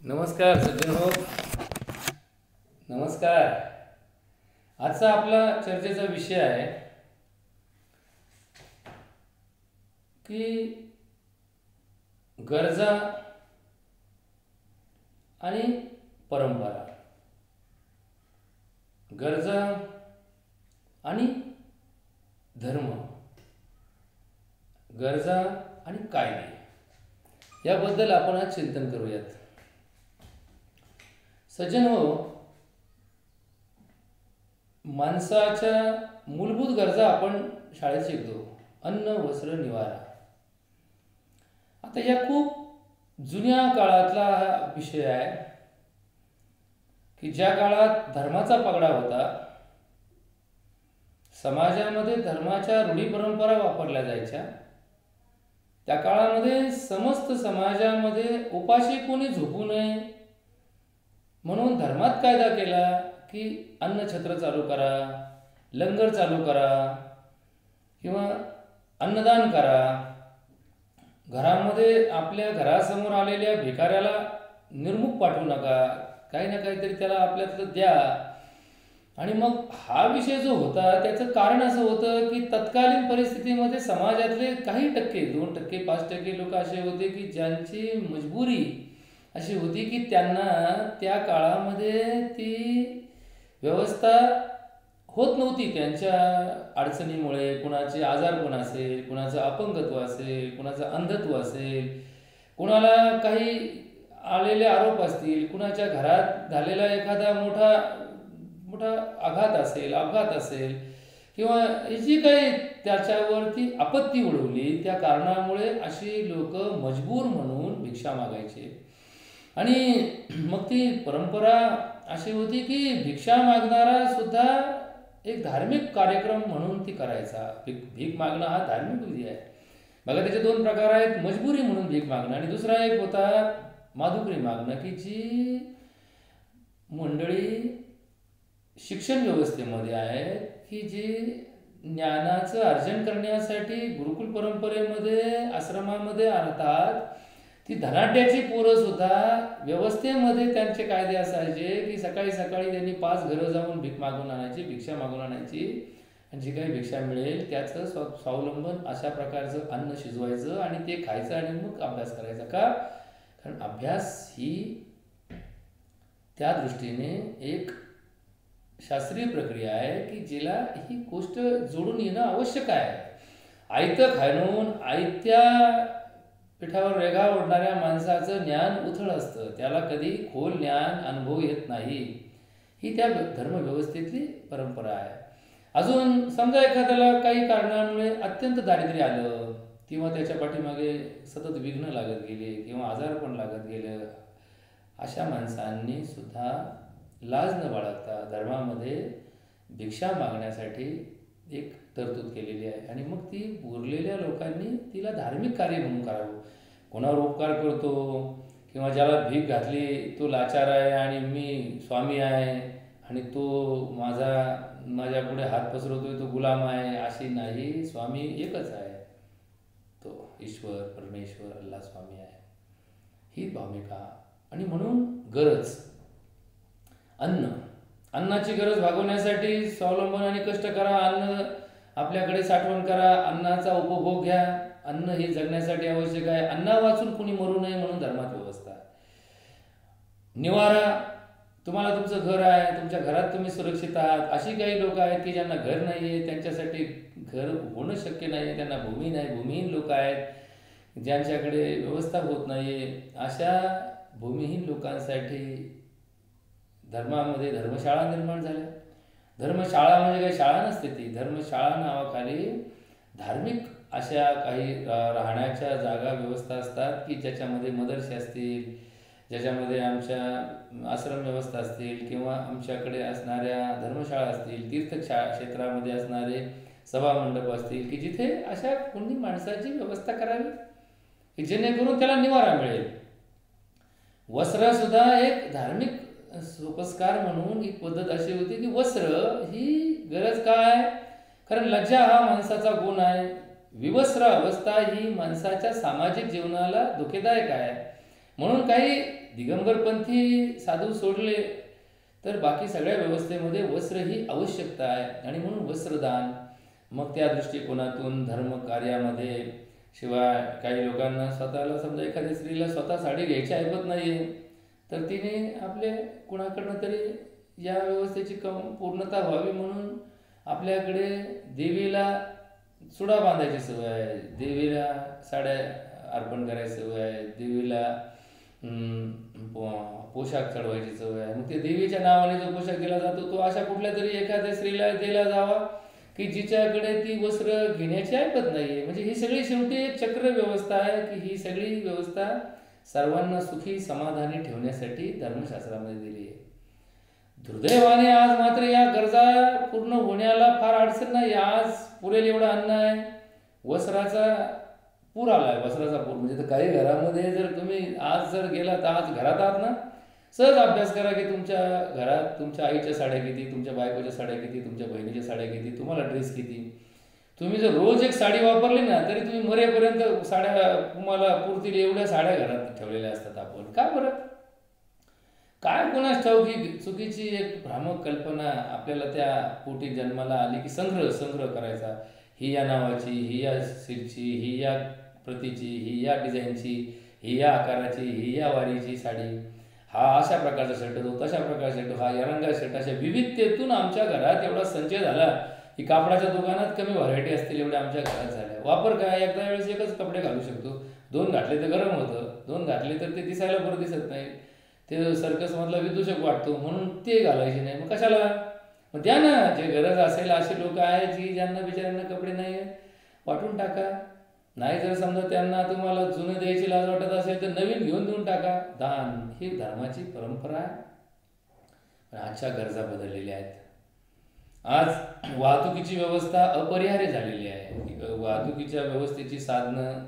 नमस्कार सज्जन हो. नमस्कार. आजचा आपला चर्चेचा विषय आहे की गरजा आणि परंपरा. गरजा आणि धर्म. गरजा आणि कायदे याबद्दल आपण आज चिंतन करूयात. सज्जन हो, माणसाच्या मूलभूत गरजा आपण शाळेत शिकतो. अन्न, वस्त्र, निवारा. आता या खूप जुन्या काळातला हा विषय आहे की ज्या काळात धर्माचा पगडा होता, समाजामध्ये धर्माच्या रूढी परंपरा वापरल्या जायच्या. त्या काळामध्ये समस्त समाजामध्ये उपाशी कोणी झोपू नये म्हणून धर्मात कायदा केला की अन्नछत्र चालू करा, लंगर चालू करा किंवा अन्नदान करा. घरामध्ये आपल्या घरासमोर आलेल्या भिकाऱ्याला निर्मुख पाठवू नका, काही ना काहीतरी त्याला आपल्यातलं द्या. आणि मग हा विषय जो होता त्याचं कारण असं होतं की तत्कालीन परिस्थितीमध्ये समाजातले काही टक्के, 2%, 5% लोक असे होते की ज्यांची मजबुरी अशी होती की त्यांना त्या काळामध्ये ती व्यवस्था होत नव्हती. त्यांच्या अडचणीमुळे कुणाचे आजारपण असेल, कुणाचं अपंगत्व असेल, कुणाचं अंधत्व असेल, कुणाला काही आलेले आरोप असतील, कुणाच्या घरात झालेला एखादा मोठा आघात असेल, अपघात असेल किंवा जी काही त्याच्यावरती आपत्ती ओढवली, त्या कारणामुळे अशी लोक मजबूर म्हणून भिक्षा मागायचे. आणि मग ती परंपरा अशी होती की भिक्षा मागणारा सुद्धा एक धार्मिक कार्यक्रम म्हणून ती करायचा. भीक मागणं हा धार्मिक विधी आहे. बघा, त्याचे 2 प्रकार आहेत. मजबुरी म्हणून भीक मागणं आणि दुसरा एक होता माधुकरी मागणं, की जी मंडळी शिक्षण व्यवस्थेमध्ये आहे की जी ज्ञानाचं अर्जन करण्यासाठी गुरुकुल परंपरेमध्ये आश्रमामध्ये राहतात, ती धनाढ्याची पोरं सुद्धा व्यवस्थेमध्ये त्यांचे कायदे असायचे की सकाळी सकाळी त्यांनी 5 घरं जाऊन भीक मागून आणायची, भिक्षा मागून आणायची आणि जी काही भिक्षा मिळेल त्याचं स्वावलंबन अशा प्रकारचं अन्न शिजवायचं आणि ते खायचं आणि मग अभ्यास करायचा. का? कारण अभ्यास ही त्या दृष्टीने एक शास्त्रीय प्रक्रिया आहे की जिला ही गोष्ट जोडून येणं आवश्यक आहे. आयतं खाणून आयत्या पिठावर रेघा ओढणाऱ्या माणसाचं ज्ञान उथळ असतं, त्याला कधी खोल ज्ञान अनुभव येत नाही. ही त्या धर्मव्यवस्थेतली परंपरा आहे. अजून समजा एखाद्याला काही कारणामुळे अत्यंत दारिद्र्य आलं किंवा त्याच्या पाठीमागे सतत विघ्न लागत गेले किंवा आजारपण लागत गेलं, अशा माणसांनी सुद्धा लाज न बाळगता धर्मामध्ये भिक्षा मागण्यासाठी एक तरतूद केलेली आहे. आणि मग ती उरलेल्या लोकांनी तिला धार्मिक कार्य म्हणून करावं. कोणावर उपकार करतो किंवा ज्याला भीक घातली तो लाचार आहे आणि मी स्वामी आहे आणि तो माझ्यापुढे हात पसरवतोय तो गुलाम आहे, अशी नाही. स्वामी एकच आहे, तो ईश्वर, परमेश्वर, अल्लाह स्वामी आहे. ही भूमिका. आणि म्हणून गरज, अन्नाची गरज भागवण्यासाठी स्वावलंबन आणि कष्ट करा. अन्न आपल्याकडे साठवण करा, अन्नाचा उपभोग घ्या. अन्न हे जगण्यासाठी आवश्यक आहे. अन्ना वाचून कुणी मरू नये म्हणून धर्मात व्यवस्था. निवारा, तुम्हाला तुमचं घर आहे, तुमच्या घरात तुम्ही सुरक्षित आहात. अशी काही लोक आहेत की ज्यांना घर नाही आहे, त्यांच्यासाठी घर होणं शक्य नाही आहे, त्यांना भूमी नाही, भूमिहीन लोक आहेत ज्यांच्याकडे व्यवस्था होत नाही आहे. अशा भूमिहीन लोकांसाठी धर्मामध्ये धर्मशाळा निर्माण झाल्या. धर्मशाळा म्हणजे काही शाळा नसते, ती धर्मशाळा नावाखाली धार्मिक अशा काही राहण्याच्या जागा व्यवस्था असतात की ज्याच्यामध्ये मदरसे असतील, ज्याच्यामध्ये आमच्या आश्रम व्यवस्था असतील किंवा आमच्याकडे असणाऱ्या धर्मशाळा असतील, तीर्थक्षेत्रामध्ये असणारे सभामंडप असतील की जिथे अशा कोणी माणसाची व्यवस्था करावी की जेणेकरून त्याला निवारा मिळेल. वस्त्रसुद्धा एक धार्मिक सोपस्कार म्हणून एक पद्धत अशी होती की वस्त्र ही गरज काय? कारण लज्जा हा माणसाचा गुण आहे. विवस्त्र अवस्था ही माणसाच्या सामाजिक जीवनाला धोकेदायक आहे. म्हणून काही दिगंबरपंथी साधू सोडले तर बाकी सगळ्या व्यवस्थेमध्ये वस्त्र ही आवश्यकता आहे आणि म्हणून वस्त्रदान. मग त्या दृष्टिकोनातून धर्म कार्यामध्ये, शिवाय काही लोकांना स्वतःला, समजा एखाद्या स्त्रीला स्वतः साडी घ्यायची ऐपत नाही आहे तर तिने आपले कुणाकडनं तरी या व्यवस्थेची पूर्णता व्हावी म्हणून आपल्याकडे देवीला चुडा बांधायची सवय आहे, देवीला साड्या अर्पण करायची सवय आहे, देवीला पोशाख चढवायची सवय आहे. मग ते देवीच्या नावाने जो पोशाख दिला जातो तो अशा कुठल्या तरी एखाद्या स्त्रीला दिला जावा की जिच्याकडे ती वस्त्र घेण्याची ऐपत नाही आहे. म्हणजे ही सगळी शेवटी एक चक्र व्यवस्था आहे की ही सगळी व्यवस्था सर्वांना सुखी समाधानी ठेवण्यासाठी धर्मशास्त्रामध्ये दिली आहे. दुर्दैवाने आज मात्र या गरजा पूर्ण होण्याला फार अडचण नाही. आज पुरेल एवढं अन्न आहे, वस्त्राचा पूर आला आहे, वस्त्राचा पूर. म्हणजे तर काही घरामध्ये जर तुम्ही आज जर गेलात, आज घरात आहात ना, सहज अभ्यास करा की तुमच्या घरात तुमच्या आईच्या साड्या किती, तुमच्या बायकोच्या साड्या किती, तुमच्या बहिणीच्या साड्या किती, तुम्हाला ड्रेस किती. तुम्ही जर रोज एक साडी वापरली ना तरी तुम्ही मरेपर्यंत साड्या तुम्हाला पुरतील एवढ्या साड्या घरात ठेवलेल्या असतात. आपण का बरं, काय कोणास ठाऊ की चुकीची एक भ्रामक कल्पना आपल्याला त्या पोटी जन्माला आली की संग्रह करायचा. ही या नावाची, ही या सिल्कची, ही या प्रतीची, ही या डिझाईनची, ही या आकाराची, ही या वारीची साडी, हा अशा प्रकारचा शर्ट, तो तशा प्रकारचा शर्ट, हा या रंगाचा शर्ट. अशा विविधतेतून आमच्या घरात एवढा संचय झाला की कापडाच्या दुकानात कमी व्हरायटी असतील एवढ्या आमच्या घरात झाल्या. वापर काय, एकदा वेळेस एकच कपडे घालू शकतो. 2 घातले तर गरम होतं, 2 घातले तर ते दिसायला बरं दिसत नाही, ते सर्कसमधला विदूषक वाटतो म्हणून ते घालायचे नाही. मग कशाला, मग द्या ना, जे गरज असेल असे लोक आहेत की ज्यांना बिचाऱ्यांना कपडे नाही आहे, वाटून टाका. नाही जर समजा त्यांना तुम्हाला जुनं द्यायची लाज वाटत असेल तर नवीन घेऊन देऊन टाका. दान ही धर्माची परंपरा आहे. पण आजच्या गरजा बदललेल्या आहेत. आज वाहतुकीची व्यवस्था अपरिहार्य झालेली आहे. वाहतुकीच्या व्यवस्थेची साधनं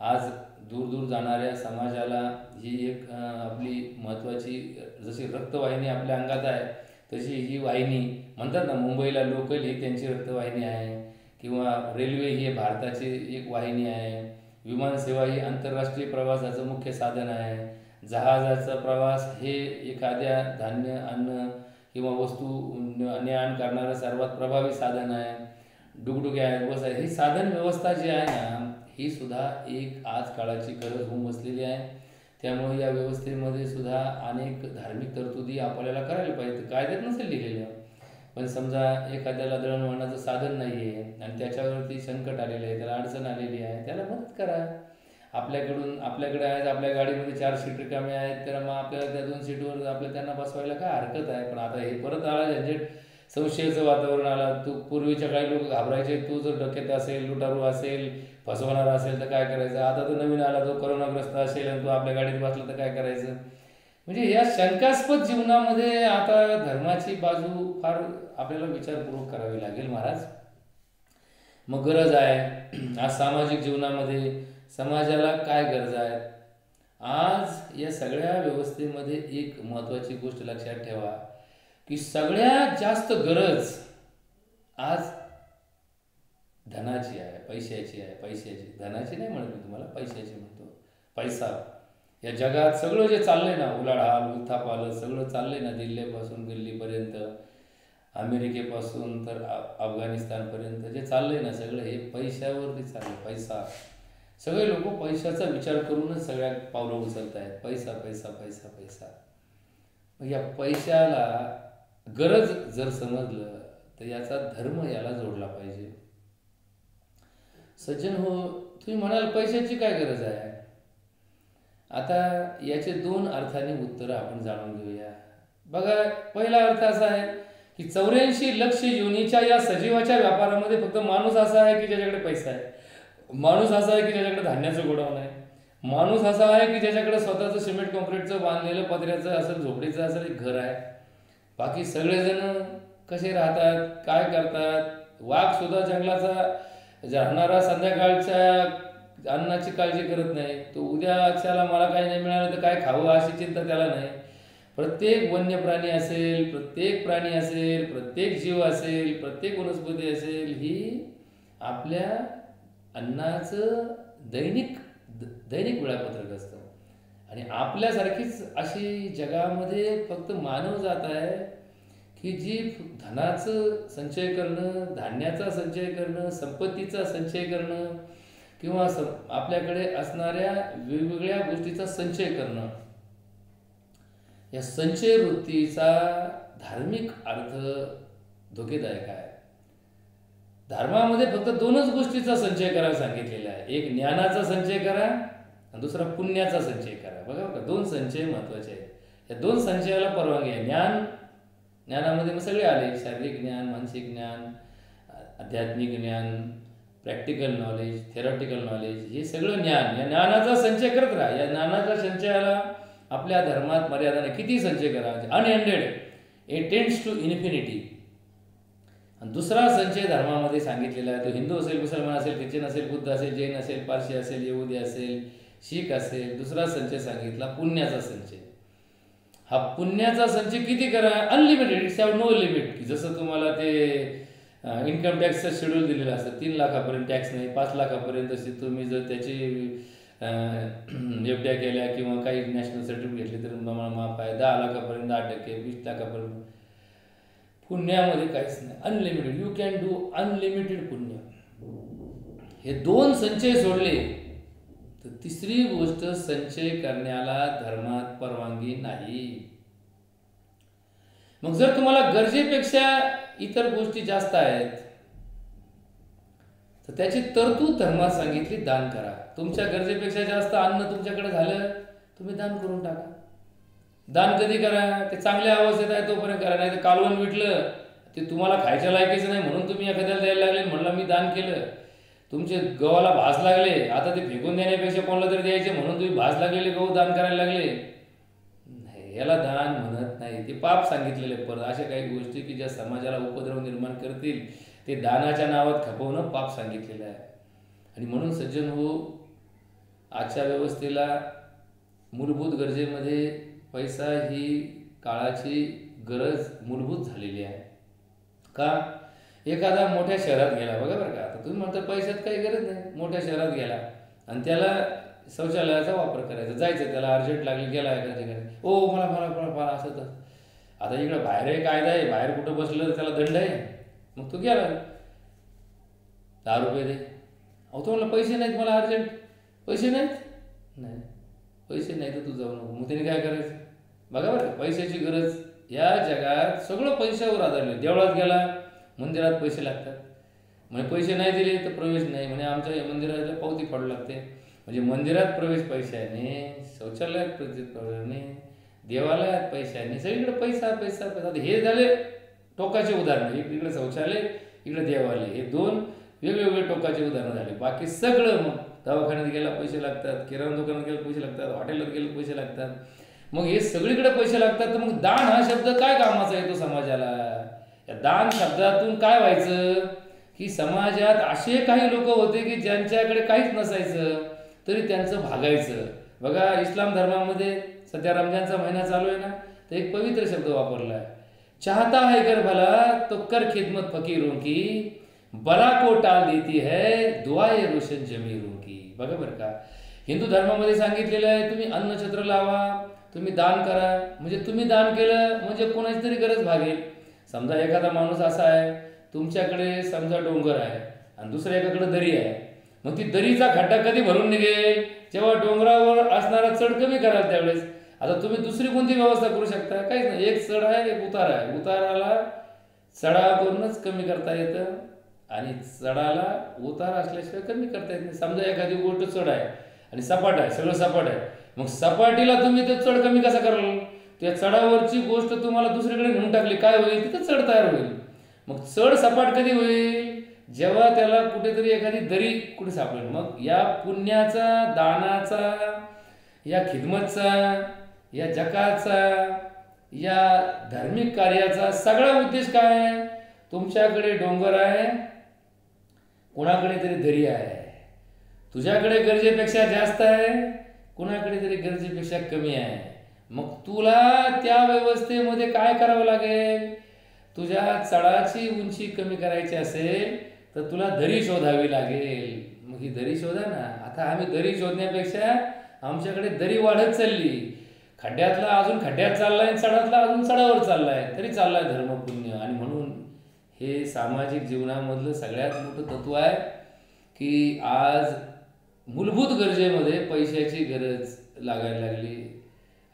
आज दूर दूर जाणाऱ्या समाजाला ही एक आपली महत्त्वाची, जशी रक्तवाहिनी आपल्या अंगात आहे तशी ही वाहिनी म्हणतात ना, मुंबईला लोकल ही त्यांची रक्तवाहिनी आहे, किंवा रेल्वे ही भारताची एक वाहिनी आहे, विमानसेवा ही आंतरराष्ट्रीय प्रवासाचं मुख्य साधन आहे, जहाजाचा प्रवास हे एखाद्या धान्य, अन्न किंवा वस्तू ने-आण करणारं सर्वात प्रभावी साधन आहे, डुगडुगे आहेत, बस आहे. ही साधन व्यवस्था जी आहे ना, ही सुद्धा एक आज काळाची गरज होऊन बसलेली आहे. त्यामुळे या व्यवस्थेमध्ये सुद्धा अनेक धार्मिक तरतुदी आपल्याला करायला पाहिजे. कायद्यात नसेल लिहिलेलं, पण समजा एखाद्याला दळणवळणाचं साधन नाही आहे आणि त्याच्यावरती संकट आलेलं आहे, त्याला अडचण आलेली आहे, त्याला मदत करा. आपल्याकडे आहेत, आपल्या गाडीमध्ये 4 सीट रिकामे आहेत, तर मग आपल्याला त्या 2 सीटवर आपल्याला त्यांना बसवायला काय हरकत आहे. पण आता हे परत आला झंझट, संशयाचं वातावरण आला. तू पूर्वीच्या काही लोक घाबरायचे, तू जर डकेत असेल, लुटारू असेल, फसवणार असेल तर काय करायचं. आता तो नवीन आला, तो करोनाग्रस्त असेल आणि तो आपल्या गाडीत बसला तर काय करायचं. म्हणजे या शंकास्पद जीवनामध्ये आता धर्माची बाजू फार आपल्याला विचारपूर्वक करावी लागेल महाराज. मग गरज आहे आज सामाजिक जीवनामध्ये, समाजाला काय गरज आहेत. आज या सगळ्या व्यवस्थेमध्ये एक महत्त्वाची गोष्ट लक्षात ठेवा की सगळ्यात जास्त गरज आज धनाची आहे, पैशाची आहे. पैशाची, धनाची नाही म्हणत मी तुम्हाला, पैशाची म्हणतो. पैसा या जगात सगळं जे चाललंय ना, उलाढाल, उलथापालथ सगळं चाललंय ना, दिल्लीपासून दिल्लीपर्यंत, अमेरिकेपासून तर अफगाणिस्तानपर्यंत जे चाललंय ना सगळं, हे पैशावरती चाललं. पैसा, सगळे लोक पैशाचा विचार करूनच सगळ्या पावलं उचलत आहेत. पैसा पैसा पैसा पैसा. मग या पैशाला गरज जर समजलं तर याचा धर्म याला जोडला पाहिजे. सज्जन हो, तुम्ही म्हणाल पैशाची काय गरज आहे. आता याचे 2 अर्थाने उत्तरं आपण जाणून घेऊया. बघा, पहिला अर्थ असा आहे की 84 लक्ष योनीच्या या सजीवाच्या व्यापारामध्ये फक्त माणूस असा आहे की ज्याच्याकडे पैसा आहे, माणूस असा आहे की ज्याच्याकडे धान्याचं गोडाऊन आहे, माणूस असा आहे की ज्याच्याकडे स्वतःचं सिमेंट कॉन्क्रीटचं बांधलेलं पत्र्याचं असेल, झोपडीचं असेल एक घर आहे. बाकी सगळेजण कसे राहतात, काय करतात. वाघ सुद्धा जंगलाचा राहणारा संध्याकाळच्या अन्नाची काळजी करत नाही. तो उद्याच्याला मला काही नाही मिळालं तर काय खावं अशी चिंता त्याला नाही. प्रत्येक वन्य प्राणी असेल, प्रत्येक प्राणी असेल, प्रत्येक जीव असेल, प्रत्येक वनस्पती असेल, ही आपल्या अन्नाचं दैनिक वेळापत्रक असतं. आणि आपल्यासारखीच अशी जगामध्ये फक्त मानव जात आहे की जी धनाचं संचय करणं, धान्याचा संचय करणं, संपत्तीचा संचय करणं किंवा आपल्याकडे असणाऱ्या वेगवेगळ्या गोष्टीचा संचय करणं, या संचय वृत्तीचा धार्मिक अर्थ धोकेदायक आहे. धर्मामध्ये फक्त दोनच गोष्टीचा संचय करायला सांगितलेला आहे. एक ज्ञानाचा संचय करा आणि दुसरा पुण्याचा संचय करा. बघा बघा, दोन संचय महत्त्वाचे आहेत. या दोन संचयाला परवानगी आहे. ज्ञानामध्ये मग सगळे आले, शारीरिक ज्ञान, मानसिक ज्ञान, आध्यात्मिक ज्ञान, प्रॅक्टिकल नॉलेज, थेरॉटिकल नॉलेज, हे सगळं ज्ञान. या ज्ञानाचा संचय करत राहा. या ज्ञानाच्या संचयाला आपल्या धर्मात मर्यादा नाही. किती संचय करा, अनएंडेड, इट टेंड्स टू इन्फिनिटी. आणि दुसरा संचय धर्मामध्ये सांगितलेला आहे, तो हिंदू असेल, मुसलमान असेल, ख्रिश्चन असेल, बुद्ध असेल, जैन असेल, पारशी असेल, यहुदी असेल, शीख असेल, दुसरा संचय सांगितला पुण्याचा संचय. हा पुण्याचा संचय किती करा, unlimited, it's have no limit. की जसं तुम्हाला ते इन्कम टॅक्सचं शेड्यूल दिलेलं असतं, 3 लाखापर्यंत टॅक्स नाही, 5 लाखापर्यंत असे तुम्ही जर त्याची एफ डी केल्या किंवा काही नॅशनल सर्टिफिकेट घेतले तर तुम्हाला माफ आहे. 10 लाखापर्यंत 8%, 20 लाखापर्यंत. पुण्यामध्ये काहीच नाही, unlimited. You can do unlimited पुण्य. हे दोन संचय सोडले तर तिसरी गोष्ट संचय करण्याला धर्मात परवानगी नाही. मग जर तुम्हाला गरजेपेक्षा इतर गोष्टी जास्त आहेत तर त्याची तरतूद धर्मात सांगितली, दान करा. तुमच्या गरजेपेक्षा जास्त अन्न तुमच्याकडे झालं, तुम्ही दान करून टाका. दान कधी करा, ते चांगल्या अवस्थेत आहे तोपर्यंत करा. नाही तर कालवण विटलं, ते तुम्हाला खायच्या लायकीचं नाही म्हणून तुम्ही एखाद्याला द्यायला लागले, म्हणलं मी दान केलं. तुमचे गव्हाला भास लागले, आता ते फेकून देण्यापेक्षा कोणाला तरी द्यायचे म्हणून तुम्ही भास लागलेले गहू दान करायला लागले. नाही, याला दान म्हणत नाही, ते पाप सांगितलेले. परत अशा काही गोष्टी की ज्या समाजाला उपद्रव निर्माण करतील ते दानाच्या नावात खपवणं पाप सांगितलेलं आहे. आणि म्हणून सज्जन हो, आजच्या व्यवस्थेला मूलभूत गरजेमध्ये पैसा ही काळाची गरज मूलभूत झालेली आहे. का? एखादा मोठ्या शहरात गेला, बघा बरं का, आता तुम्ही म्हणता पैशात काही गरज नाही, मोठ्या शहरात गेला आणि त्याला शौचालयाचा वापर करायचा, जायचं, त्याला अर्जंट लागली, गेला एका ठिकाणी, ओ मला मला मला मला असं तर. आता इकडं बाहेरही कायदा आहे, बाहेर कुठं बसलं तर त्याला दंड आहे. मग तो गेला, 10 रुपये दे. अहो तो म्हणला पैसे नाहीत मला, अर्जंट पैसे नाहीत. नाही, पैसे नाही तर तू जाऊ नको. मग त्याने काय करायचं? बघा बरं, पैशाची गरज या जगात सगळं पैशावर आधारलं. देवळात गेला, मंदिरात पैसे लागतात, म्हणजे पैसे नाही दिले तर प्रवेश नाही, म्हणजे आमच्या मंदिराला पावती फाडू लागते. म्हणजे मंदिरात प्रवेश पैशाने, शौचालयात पैशाने, देवालयात पैशाने, सगळीकडे पैसा पैसा पैसा. हे झाले टोकाचे उदाहरण. इकडे शौचालय, इकडे देवालय, हे दोन वेगवेगळे टोकाचे उदाहरणं झाले. बाकी सगळं, मग दवाखान्यात गेला पैसे लागतात, किराणा दुकानात गेला पैसे लागतात, हॉटेलात गेले पैसे लागतात. मग हे सगळीकडे पैसे लागतात. तर मग दान हा शब्द काय कामाचा येतो समाजाला? या दान शब्दातून काय व्हायचं की समाजात असे काही लोक होते की ज्यांच्याकडे काहीच नसायचं तरी त्यांचं भागायचं. बघा, इस्लाम धर्मामध्ये सध्या रमजानचा महिना चालू आहे ना, तर एक पवित्र शब्द वापरला आहे, चाहता है कर भला तो कर खिदमत फकीरों की, बला को टाल देती है दुआए रोशन जमीरों की. बघा बरं का, हिंदू धर्मामध्ये सांगितलेलं आहे तुम्ही अन्नछत्र लावा, तुम्ही दान करा. म्हणजे तुम्ही दान केलं म्हणजे कोणाची तरी गरज भागेल. समजा एखादा माणूस असा आहे, तुमच्याकडे समजा डोंगर आहे आणि दुसऱ्या एकाकडे दरी आहे. मग ती दरीचा खड्डा कधी भरून निघेल? जेव्हा डोंगरावर असणारा चढ कमी कराल त्यावेळेस. आता तुम्ही दुसरी कोणती व्यवस्था करू शकता? काहीच नाही. एक चढ आहे, एक उतार आहे. उताराला चढावरूनच कमी करता येतं आणि चढाला उतार असल्याशिवाय कमी करता येत नाही. समजा एखादी गोष्ट चढ आहे आणि सपाट आहे, सगळं सपाट आहे, मग सपाटीला तुम्ही ते चढ कमी कसा कराल? त्या चढावरची गोष्ट तुम्हाला दुसरीकडे नेऊन टाकली, काय होईल? तिथं चढ तयार होईल. मग चढ सपाट कधी होईल? जेव्हा त्याला कुठेतरी एखादी दरी कुठे सापडेल. मग या पुण्याचा, दानाचा, या खिदमतचा, या जकाचा, या धार्मिक कार्याचा सगळा उद्देश काय आहे? तुमच्याकडे डोंगर आहे, कोणाकडे तरी दरी आहे, तुझ्याकडे गरजेपेक्षा जास्त आहे, कोणाकडे तरी गरजेपेक्षा कमी आहे. मग तुला त्या व्यवस्थेमध्ये काय करावं लागेल? तुझ्या चढाची उंची कमी करायची असेल तर तुला दरी शोधावी लागेल. मग ही दरी शोधा ना. आता आम्ही दरी शोधण्यापेक्षा आमच्याकडे दरी वाढत चालली. खड्ड्यातला अजून खड्ड्यात चाललाय, चढातला अजून चढावर चाललाय, तरी चाललाय धर्म पुण्य. आणि म्हणून हे सामाजिक जीवनामधलं सगळ्यात मोठं तत्व आहे की आज मूलभूत गरजेमध्ये पैशाची गरज लागायला लागली.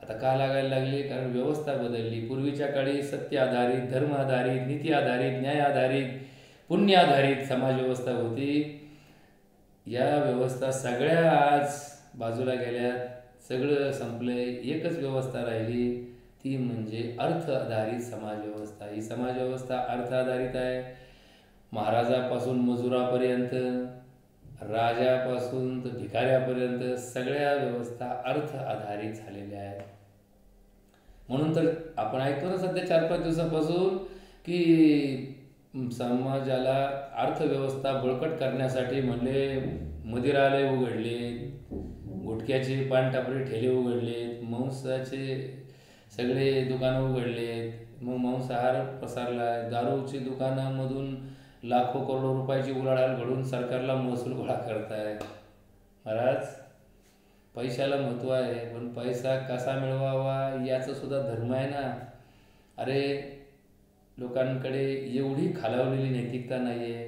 आता का लागायला लागली? कारण व्यवस्था बदलली. पूर्वीच्या काळी सत्य आधारित, धर्म आधारित, नीती आधारित, न्याय आधारित, पुण्य आधारित समाज व्यवस्था होती. या व्यवस्था सगळ्या आज बाजूला गेल्या, सगळं संपलंय. एकच व्यवस्था राहिली, ती म्हणजे अर्थ आधारित समाज व्यवस्था. ही समाज व्यवस्था अर्थ आधारित आहे. महाराजापासून मजुरापर्यंत, राजापासून तर भिकाऱ्यापर्यंत सगळ्या व्यवस्था अर्थ आधारित झालेल्या आहेत. म्हणून तर आपण ऐकतो ना सध्या 4-5 दिवसापासून की समाजाला अर्थव्यवस्था बळकट करण्यासाठी म्हणले मदिरालय उघडले, गुटख्याचे पानटपरी ठेले उघडलेत, मांसाचे सगळे दुकानं उघडलेत, मग मांसाहार प्रसारला. दारूची दुकानामधून लाखो करोडो रुपयाची उलाढाल घडून सरकारला महसूल गोळा करताय. महाराज, पैशाला महत्त्व आहे, पण पैसा कसा मिळवावा याचं सुद्धा धर्म आहे ना. अरे लोकांकडे एवढी खालावलेली नैतिकता नाही आहे.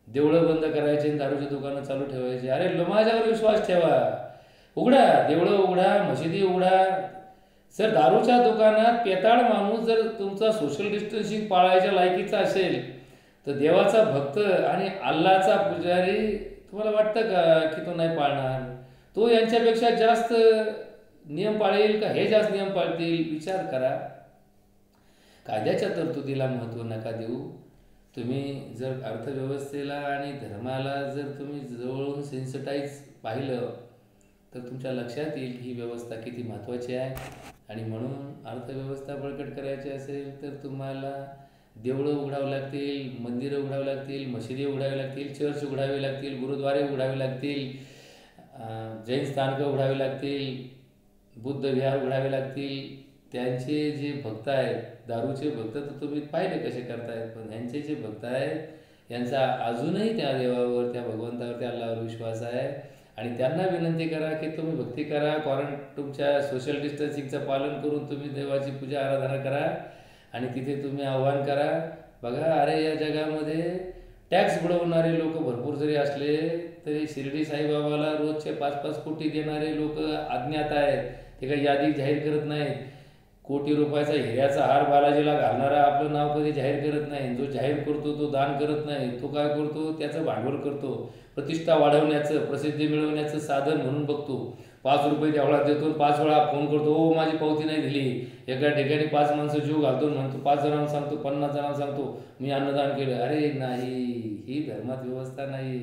देवळं बंद करायचे, दारूची दुकानं चालू ठेवायची. अरे माझ्यावर विश्वास ठेवा, उघडा देवळं, उघडा मशिदी, उघडा. जर दारूच्या दुकानात पेताळ माणूस जर तुमचा सोशल डिस्टन्सिंग पाळायच्या लायकीचा असेल तर देवाचा भक्त आणि अल्लाचा पुजारी तुम्हाला वाटतं का की तो नाही पाळणार? तो यांच्यापेक्षा जास्त नियम पाळेल का हे जास्त नियम पाळतील? विचार करा. कायद्याच्या तरतुदीला महत्त्व नका देऊ. तुम्ही जर अर्थव्यवस्थेला आणि धर्माला जर तुम्ही जवळून सेन्सिटाईज पाहिलं तर तुमच्या लक्षात येईल ही व्यवस्था किती महत्त्वाची आहे. आणि म्हणून अर्थव्यवस्था बळकट करायची असेल तर तुम्हाला देवळं उघडावं लागतील, मंदिरं उघडावं लागतील, मशिदी उघडावी लागतील, चर्च उघडावे लागतील, गुरुद्वारे उघडावे लागतील, जैन स्थानकं उघडावी लागतील, बुद्ध विहार उघडावे लागतील. त्यांचे जे भक्त आहेत, दारूचे भक्त तर तुम्ही पाहिले कसे करतायत, पण ह्यांचे जे भक्त आहेत यांचा अजूनही त्या देवावर, त्या भगवंतावर, त्या अल्लावर विश्वास आहे. आणि त्यांना विनंती करा की तुम्ही भक्ती करा, तुमच्या सोशल डिस्टन्सिंगचं पालन करून तुम्ही देवाची पूजा आराधना करा आणि तिथे तुम्ही आव्हान करा. बघा, अरे या जगामध्ये टॅक्स बुडवणारे लोक भरपूर जरी असले तरी शिर्डी साईबाबाला रोजचे 5-5 कोटी देणारे लोक अज्ञात आहेत. ते काही यादी जाहीर करत नाहीत. कोटी रुपयाचा हिऱ्याचा हार बालाजीला घालणारा आपलं नाव कधी जाहीर करत नाही. जो जाहीर करतो तो दान करत नाही. तो काय करतो? त्याचं भांडवल करतो, प्रतिष्ठा वाढवण्याचं, प्रसिद्धी मिळवण्याचं साधन म्हणून बघतो. 5 रुपये देवळात देतो, 5 वेळा फोन करतो, ओ माझी पावती नाही दिली. एका ठिकाणी 5 माणसं जीव घालतो, म्हणतो 5 जणांना सांगतो, 50 जणांना सांगतो मी अन्नदान केलं. अरे नाही, ही धर्मात व्यवस्था नाही.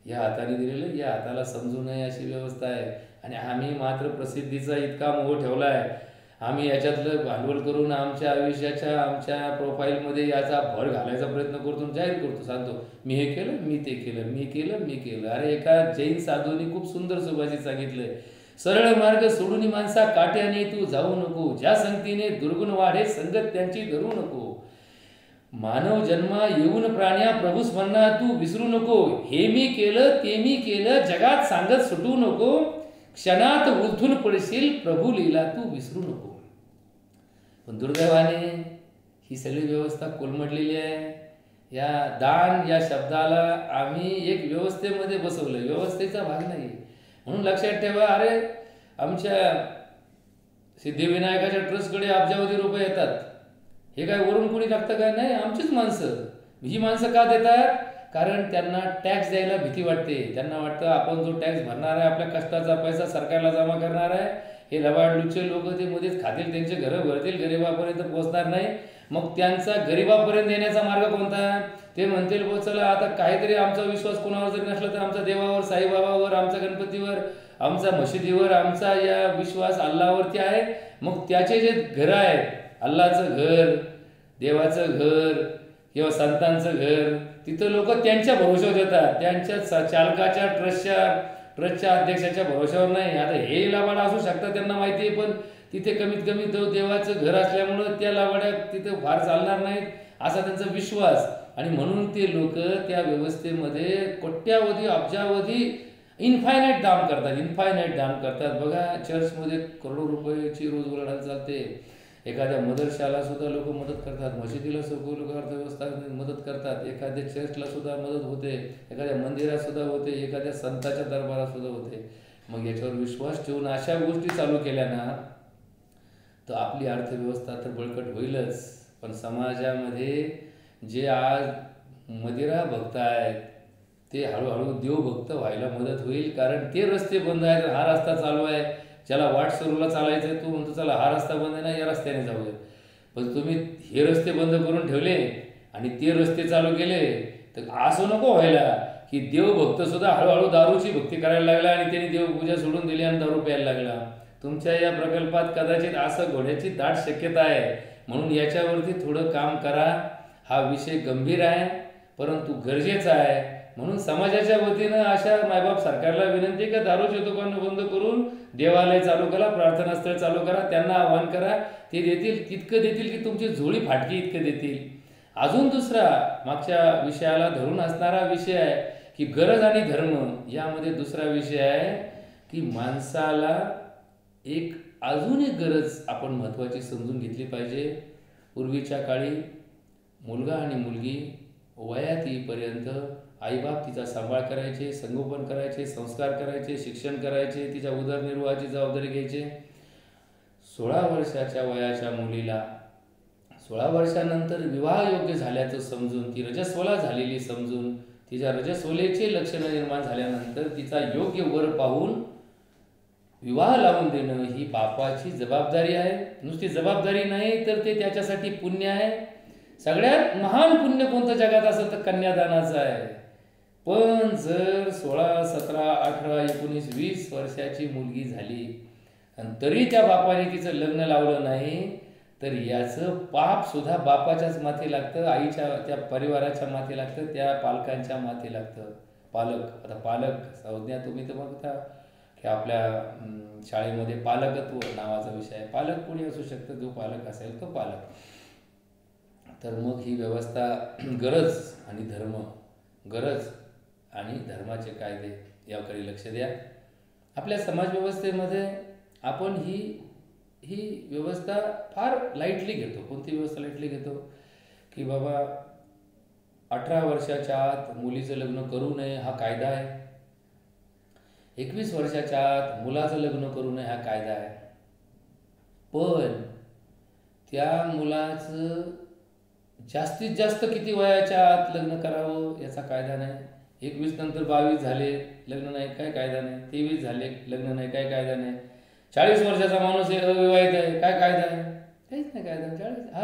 या हाताने दिलेलं या हाताला समजू नये अशी व्यवस्था आहे. आणि आम्ही मात्र प्रसिद्धीचा इतका मोह ठेवला आहे. आम्ही याच्यातलं भांडवल करून आमच्या आयुष्याच्या, आमच्या प्रोफाईलमध्ये याचा भर घालायचा प्रयत्न करतो, जाहीर करतो, सांगतो मी हे केलं, मी ते केलं, मी केलं, मी केलं. अरे एका जैन साधूंनी खूप सुंदर सुभाषित सांगितलंय, सरळ मार्ग सोडून माणसा काट्याने तू जाऊ नको, ज्या संगतीने दुर्गुण वाढे संगत त्यांची धरू नको. मानव जन्मा येऊन प्राण्या प्रभू स्मरणा तू विसरू नको. हे मी केलं, ते मी केलं, जगात सांगत सुटू नको. क्षणात उलथून पडशील प्रभू लीला तू विसरू नको. पण दुर्दैवाने ही सगळी व्यवस्था कोलमडलेली आहे. या दान या शब्दाला आम्ही एक व्यवस्थेमध्ये बसवलं, व्यवस्थेचा भाग नाही. म्हणून लक्षात ठेवा, अरे आमच्या सिद्धिविनायकाच्या ट्रस्टकडे अब्जावधी रुपये येतात. हे काय वरून कोणी टाकतं काय? नाही, आमचीच माणसं. ही माणसं का देतात? कारण त्यांना टॅक्स द्यायला भीती वाटते. त्यांना वाटतं आपण जो टॅक्स भरणार आहे, आपल्या कष्टाचा पैसा सरकारला जमा करणार आहे, हे लबाडलुचे लोक ते मध्येच खातील, त्यांचे घरं भरतील, गरिबापर्यंत पोहोचणार नाही. मग त्यांचा गरिबापर्यंत येण्याचा मार्ग कोणता? ते म्हणतील बो चला आता काहीतरी आमचा विश्वास कोणावर जरी नसला तर आमचा देवावर, साईबाबावर, आमचा गणपतीवर, आमचा मशिदीवर, आमचा या विश्वास अल्लावरती आहे. मग त्याचे जे घरं आहेत, अल्लाचं घर, देवाचं घर किंवा संतांचं घर, तिथं लोक त्यांच्या भरोश्यावर येतात, त्यांच्या चालकाच्या ट्रस्टच्या अध्यक्षाच्या भरोश्यावर नाही. आता हे लाभाड असू शकतात, त्यांना माहिती आहे, पण तिथे कमीत कमी तो देवाचं घर असल्यामुळं त्या लाभाड्या तिथं फार चालणार नाहीत असा त्यांचा विश्वास. आणि म्हणून ते लोक त्या व्यवस्थेमध्ये कोट्यावधी अब्जावधी इन्फायनाईट दान करतात. बघा, चर्चमध्ये करोडो रुपयाची रोज उलाढाल चालते. एखाद्या मदरशाला सुद्धा लोक मदत करतात, मशिदीला सुद्धा लोक अर्थव्यवस्था मदत करतात, एखाद्या चर्चला सुद्धा मदत होते, एखाद्या मंदिरात सुद्धा होते, एखाद्या संताच्या दरबारात सुद्धा होते. मग याच्यावर विश्वास ठेवून अशा गोष्टी चालू केल्या ना, तर आपली अर्थव्यवस्था तर बळकट होईलच. पण समाजामध्ये जे आज मदिरा भक्त आहेत ते हळूहळू देवभक्त व्हायला मदत होईल. कारण ते रस्ते बंद आहेत, हा रस्ता चालू आहे. ज्याला वाट सरूला चालायचं आहे तो म्हणतो चला हा रस्ता बंद आहे ना, या रस्त्याने जाऊया. पण तुम्ही हे रस्ते बंद करून ठेवले आणि ते रस्ते चालू केले, तर असं नको व्हायला की देवभक्त सुद्धा हळूहळू दारूची भक्ती करायला लागला आणि त्याने देवपूजा सोडून दिली आणि दारू प्यायला लागला. तुमच्या या प्रकल्पात कदाचित असं घोड्याची दाट शक्यता आहे. म्हणून याच्यावरती थोडं काम करा. हा विषय गंभीर आहे परंतु गरजेचा आहे. म्हणून समाजाच्या वतीनं अशा मायबाप सरकारला विनंती का दारूचे दुकानं बंद करून देवालय चालू करा, प्रार्थनास्थळ चालू करा, त्यांना आवाहन करा. ते देतील तितकं देतील की तुमची झोळी फाटकी इतकं देतील. अजून दुसरा मागच्या विषयाला धरून असणारा विषय आहे की गरज आणि धर्म. यामध्ये दुसरा विषय आहे की माणसाला एक अजून एक गरज आपण महत्त्वाची समजून घेतली पाहिजे. पूर्वीच्या काळी मुलगा आणि मुलगी वयात येईपर्यंत आईबाप तिचा सांभाळ करायचे, संगोपन करायचे, संस्कार करायचे, शिक्षण करायचे, तिच्या उदरनिर्वाहाची जबाबदारी घ्यायचे. 16 वर्षाच्या वयाच्या मुलीला 16 वर्षानंतर विवाहयोग्य झाल्याचं समजून, ती रजस्वला झालेली समजून, तिच्या रजस्वलेचे लक्षणं निर्माण झाल्यानंतर तिचा योग्य वर पाहून विवाह लावून देणं ही बापाची जबाबदारी आहे. नुसती जबाबदारी नाही तर ते त्याच्यासाठी पुण्य आहे. सगळ्यात महान पुण्य कोणतं जगात असं तर कन्यादानाचं आहे. पण जर 16, 17, 18, 19, 20 वर्षाची मुलगी झाली आणि तरी त्या बापाने तिचं लग्न लावलं नाही, तर याचं पाप सुद्धा बापाच्याच माथी लागतं, आईच्या त्या परिवाराच्या माथी लागतं, त्या पालकांच्या माथी लागतं. पालक, आता पालक संज्ञा तुम्ही तर बघता की आपल्या शाळेमध्ये पालकत्व नावाचा विषय आहे. पालक कोणी असू शकतं, जो पालक असेल तो पालक. तर मग ही व्यवस्था गरज आणि धर्म, गरज आणि धर्माचे कायदे याकडे लक्ष द्या. आपल्या समाजव्यवस्थेमध्ये आपण ही व्यवस्था फार लाईटली घेतो. कोणती व्यवस्था लाईटली घेतो की बाबा 18 वर्षाच्या आत मुलीचं लग्न करू नये हा कायदा आहे, 21 वर्षाच्या आत मुलाचं लग्न करू नये हा कायदा आहे. पण त्या मुलाचं जास्तीत जास्त किती वयाच्या आत लग्न करावं याचा कायदा नाही. 21 नंतर 22 झाले लग्न नाही काय कायदा नाही, 23 झाले लग्न नाही काय कायदा नाही, 40 वर्षाचा माणूस अविवाहित आहे काय कायदा आहे, काहीच नाही कायदा. 40